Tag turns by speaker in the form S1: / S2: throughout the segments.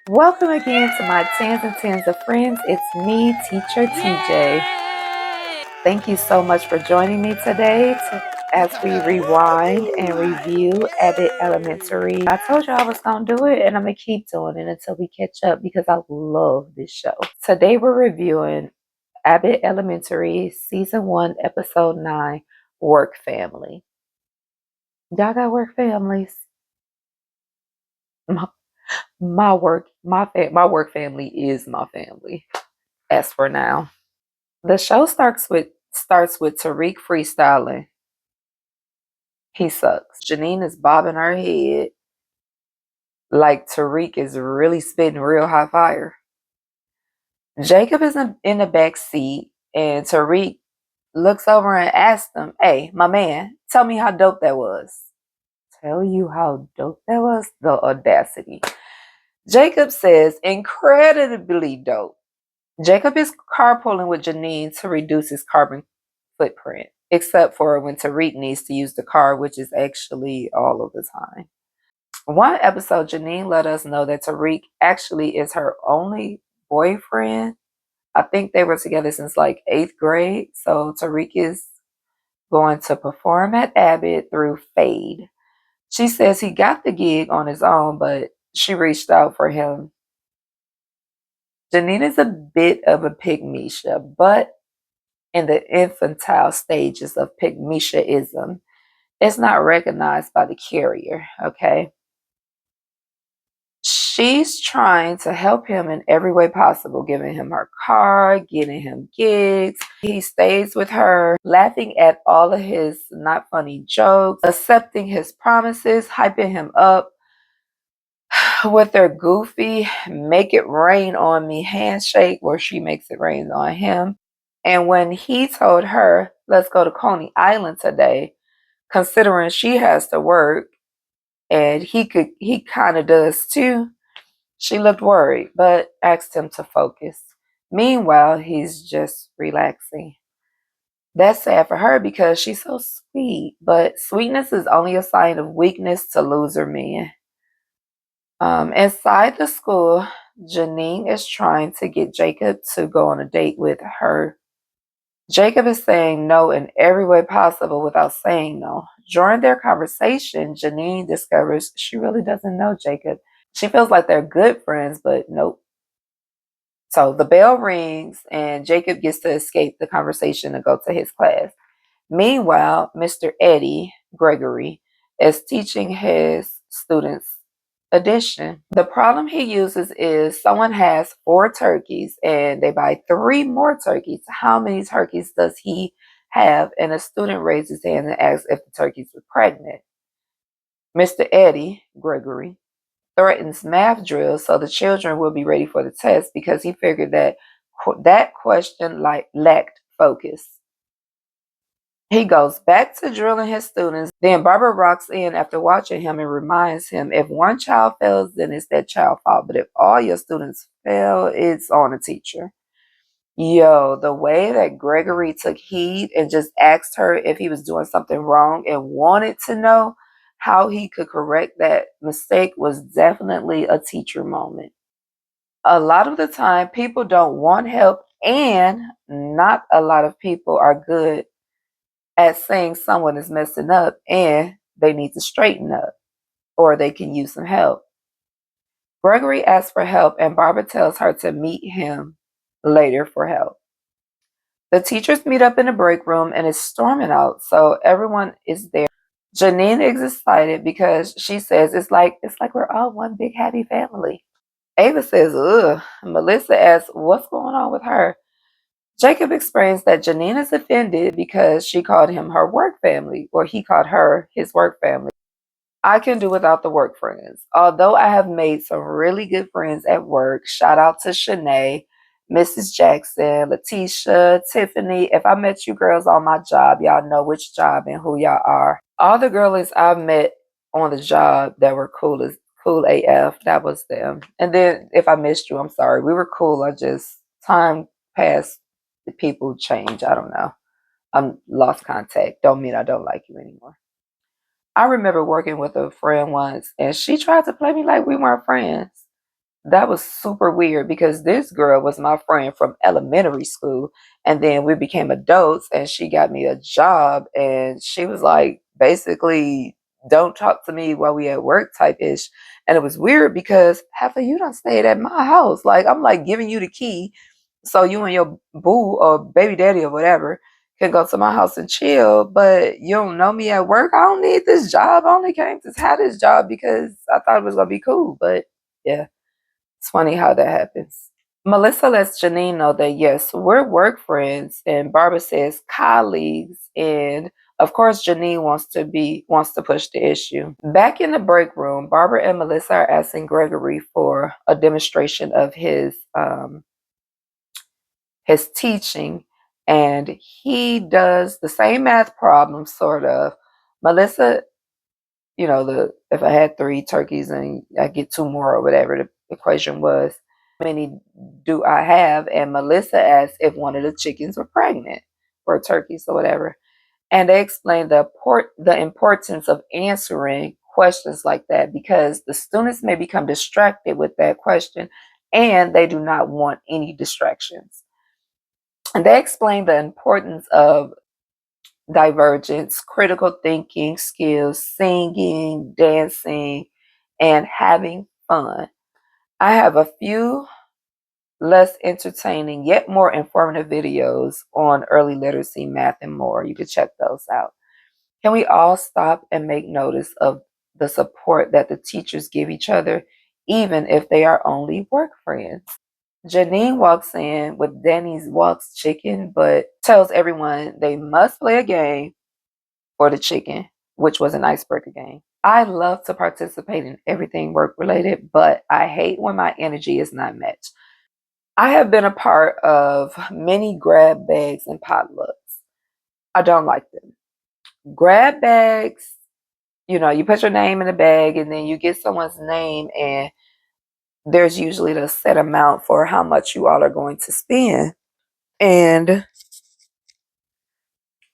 S1: Welcome again to my tens and tens of friends. It's me, Teacher TJ. Thank you so much for joining me today as we rewind and review Abbott Elementary. I told you I was going to do it, and I'm going to keep doing it until we catch up because I love this show. Today we're reviewing Abbott Elementary Season 1, Episode 9, Work Family. Y'all got work families? My work family is my family. As for now, the show starts with Tariq freestyling. He sucks. Janine is bobbing her head like Tariq is really spitting real hot fire. Jacob is in the back seat, and Tariq looks over and asks him, "Hey, my man, tell me how dope that was." Tell you how dope that was? The audacity. Jacob says, "Incredibly dope." Jacob is carpooling with Janine to reduce his carbon footprint, except for when Tariq needs to use the car, which is actually all of the time. One episode, Janine let us know that Tariq actually is her only boyfriend. I think they were together since like 8th grade. So Tariq is going to perform at Abbott through Fade. She says he got the gig on his own, but she reached out for him. Janine is a bit of a pygmisha, but in the infantile stages of pygmishaism, it's not recognized by the carrier, okay? She's trying to help him in every way possible, giving him her car, getting him gigs. He stays with her, laughing at all of his not funny jokes, accepting his promises, hyping him up with their goofy make it rain on me handshake where she makes it rain on him. And when he told her, let's go to Coney Island today, considering she has to work and he kind of does too, she looked worried, but asked him to focus. Meanwhile, he's just relaxing. That's sad for her because she's so sweet, but sweetness is only a sign of weakness to loser men. Inside the school, Janine is trying to get Jacob to go on a date with her. Jacob is saying no in every way possible without saying no. During their conversation, Janine discovers she really doesn't know Jacob. She feels like they're good friends, but nope. So the bell rings and Jacob gets to escape the conversation and go to his class. Meanwhile, Mr. Eddie Gregory is teaching his students addition. The problem he uses is someone has 4 turkeys and they buy 3 more turkeys. How many turkeys does he have? And a student raises his hand and asks if the turkeys were pregnant. Mr. Eddie Gregory threatens math drills so the children will be ready for the test because he figured that that question lacked focus. He goes back to drilling his students. Then Barbara rocks in after watching him and reminds him if one child fails, then it's that child's fault. But if all your students fail, it's on the teacher. Yo, the way that Gregory took heed and just asked her if he was doing something wrong and wanted to know how he could correct that mistake was definitely a teacher moment. A lot of the time, people don't want help, and not a lot of people are good at saying someone is messing up and they need to straighten up or they can use some help. Gregory asks for help, and Barbara tells her to meet him later for help. The teachers meet up in the break room and it's storming out, so everyone is there. Janine is excited because she says it's like we're all one big happy family. Ava says, ugh. Melissa asks what's going on with her. Jacob explains that Janine is offended because she called him her work family, or he called her his work family. I can do without the work friends. Although I have made some really good friends at work, shout out to Shanae, Mrs. Jackson, Letitia, Tiffany. If I met you girls on my job, y'all know which job and who y'all are. All the girlies I've met on the job that were cool AF, that was them. And then if I missed you, I'm sorry. We were cool. I just time passed, the people change. I don't know. I'm lost contact. Don't mean I don't like you anymore. I remember working with a friend once and she tried to play me like we weren't friends. That was super weird because this girl was my friend from elementary school, and then we became adults and she got me a job, and she was like basically don't talk to me while we at work type ish. And it was weird because half of you done stayed at my house. Like I'm like giving you the key so you and your boo or baby daddy or whatever can go to my house and chill, but you don't know me at work. I don't need this job. I only came to have this job because I thought it was gonna be cool. But yeah, it's funny how that happens. Melissa lets Janine know that yes, we're work friends, and Barbara says colleagues, and of course Janine wants to push the issue. Back in the break room, Barbara and Melissa are asking Gregory for a demonstration of his teaching, and he does the same math problem sort of. Melissa, the if I had 3 turkeys and I get 2 more or whatever the equation was, how many do I have? And Melissa asked if one of the chickens were pregnant, or turkeys or whatever. And they explained the importance of answering questions like that because the students may become distracted with that question and they do not want any distractions. And they explained the importance of divergence, critical thinking skills, singing, dancing, and having fun. I have a few less entertaining yet more informative videos on early literacy, math, and more. You can check those out. Can we all stop and make notice of the support that the teachers give each other, even if they are only work friends? Janine walks in with Danny's Walks chicken, but tells everyone they must play a game for the chicken, which was an icebreaker game. I love to participate in everything work related, but I hate when my energy is not matched. I have been a part of many grab bags and potlucks. I don't like them. Grab bags, you put your name in a bag and then you get someone's name, and there's usually the set amount for how much you all are going to spend. And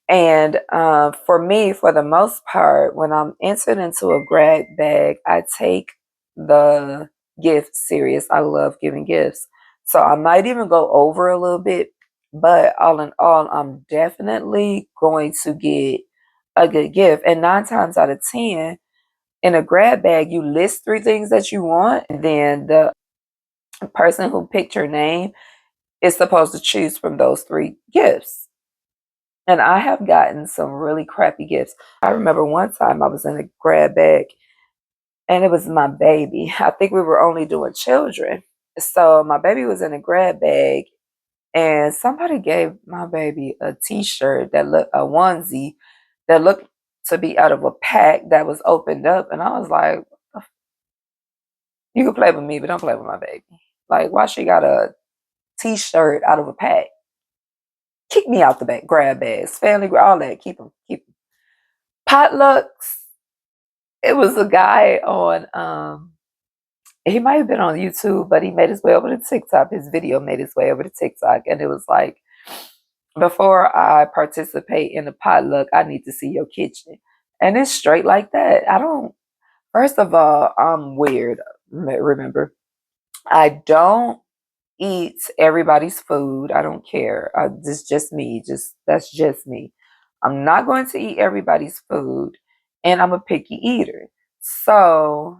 S1: for me, for the most part, when I'm entered into a grab bag, I take the gift serious. I love giving gifts. So I might even go over a little bit, but all in all, I'm definitely going to get a good gift. And 9 times out of 10, in a grab bag, you list 3 things that you want, and then the person who picked your name is supposed to choose from those 3 gifts. And I have gotten some really crappy gifts. I remember one time I was in a grab bag and it was my baby. I think we were only doing children. So my baby was in a grab bag and somebody gave my baby a t-shirt that looked a onesie that looked to be out of a pack that was opened up. And I was like, you can play with me, but don't play with my baby. Like, why she got a t-shirt out of a pack? Kick me out the back, grab bags, family, all that. Keep them, keep them. Potlucks. It was a guy on he might have been on YouTube, but he made his way over to TikTok. His video made his way over to TikTok, and it was like, before I participate in the potluck, I need to see your kitchen. And it's straight like that. I don't First of all, I'm weird. Remember, I don't eat everybody's food. I don't care. This just me. That's just me. I'm not going to eat everybody's food, and I'm a picky eater. So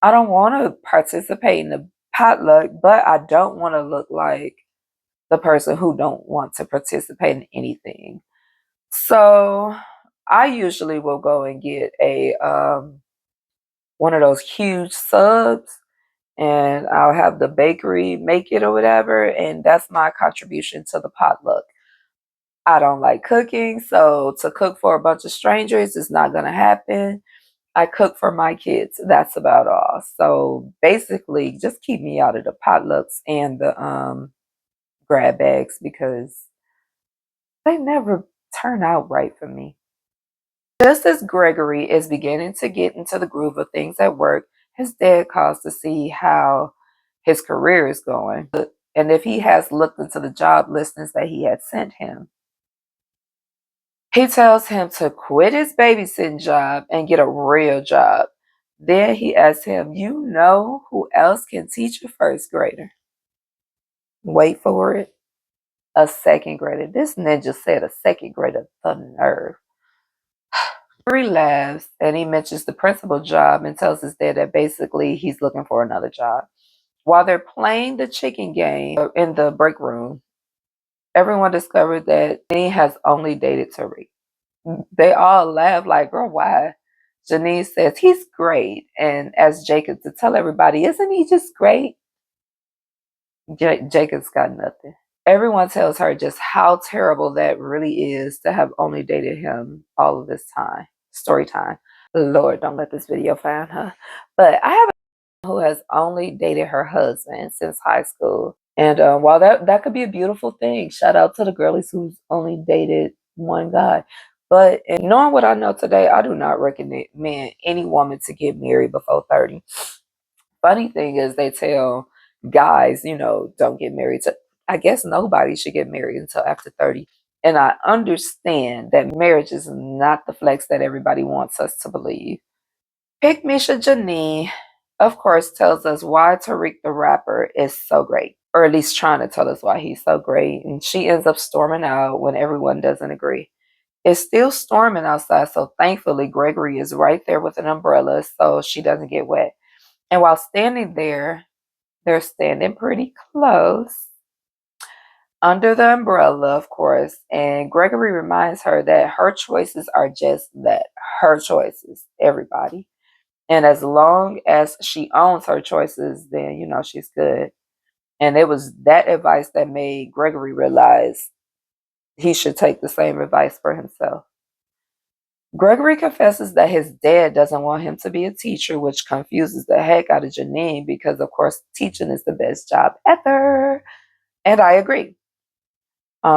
S1: I don't want to participate in the potluck, but I don't want to look like the person who don't want to participate in anything. So I usually will go and get a one of those huge subs, and I'll have the bakery make it or whatever, and that's my contribution to the potluck. I don't like cooking, so to cook for a bunch of strangers is not going to happen. I cook for my kids. That's about all. So basically, just keep me out of the potlucks and the grab bags because they never turn out right for me. Just as Gregory is beginning to get into the groove of things at work, his dad calls to see how his career is going and if he has looked into the job listings that he had sent him. He tells him to quit his babysitting job and get a real job. Then he asked him, "You know who else can teach a first grader?" Wait for it. A second grader. This ninja said a second grader. The nerve. Gregory laughs and he mentions the principal job and tells his dad that basically he's looking for another job. While they're playing the chicken game in the break room, everyone discovered that Janine has only dated Tariq. They all laugh like, "Girl, why?" Janine says, "He's great," and asks Jacob to tell everybody, "Isn't he just great?" Jacob's got nothing. Everyone tells her just how terrible that really is to have only dated him all of this time. Story time. Lord, don't let this video find her. But I have a who has only dated her husband since high school. And while that could be a beautiful thing, shout out to the girlies who's only dated one guy. But knowing what I know today, I do not recommend any woman to get married before 30. Funny thing is, they tell guys, don't get married to, I guess nobody should get married until after 30. And I understand that marriage is not the flex that everybody wants us to believe. Pick Misha Janine, of course, tells us why Tariq the rapper is so great, or at least trying to tell us why he's so great. And she ends up storming out when everyone doesn't agree. It's still storming outside, so thankfully Gregory is right there with an umbrella so she doesn't get wet. And while standing there, they're standing pretty close under the umbrella, of course. And Gregory reminds her that her choices are just that, her choices, everybody. And as long as she owns her choices, then, she's good. And it was that advice that made Gregory realize he should take the same advice for himself. Gregory confesses that his dad doesn't want him to be a teacher, which confuses the heck out of Janine because, of course, teaching is the best job ever. And I agree.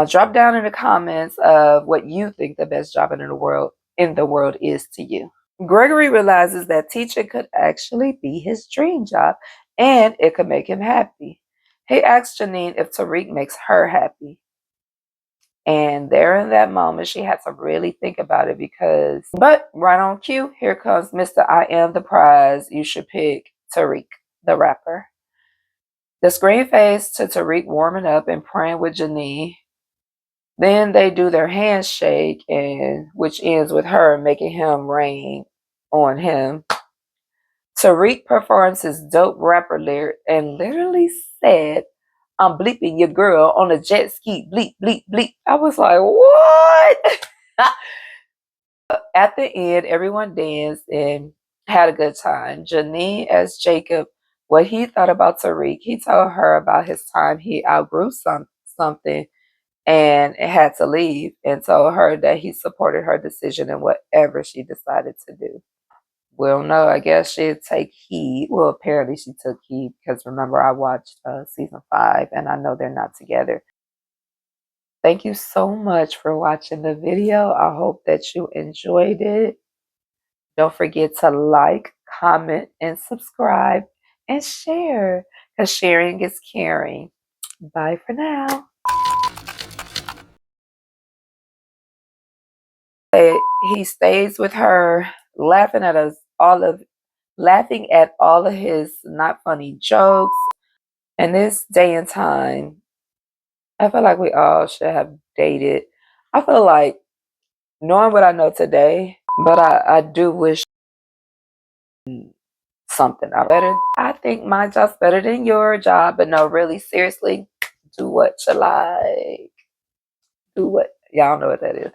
S1: Drop down in the comments of what you think the best job in the world is to you. Gregory realizes that teaching could actually be his dream job and it could make him happy. He asks Janine if Tariq makes her happy. And there in that moment, she had to really think about it but right on cue, here comes Mr. I am the prize. You should pick Tariq, the rapper. The screen fades to Tariq warming up and praying with Janine. Then they do their handshake, which ends with her making him rain on him. Tariq performs his dope rapper lyric and literally said, "I'm bleeping your girl on a jet ski, bleep, bleep, bleep." I was like, what? At the end, everyone danced and had a good time. Janine asked Jacob what he thought about Tariq. He told her about his time he outgrew something and had to leave, and told her that he supported her decision in whatever she decided to do. Well, no, I guess she'd take heed. Well, apparently she took heed because remember, I watched season 5 and I know they're not together. Thank you so much for watching the video. I hope that you enjoyed it. Don't forget to like, comment, and subscribe and share because sharing is caring. Bye for now. He stays with her, laughing at all of his not funny jokes. And this day and time, I feel like we all should have dated. I feel like knowing what I know today, but I do wish something out better. I think my job's better than your job, but no, really, seriously, do what you like. Do what y'all know what that is.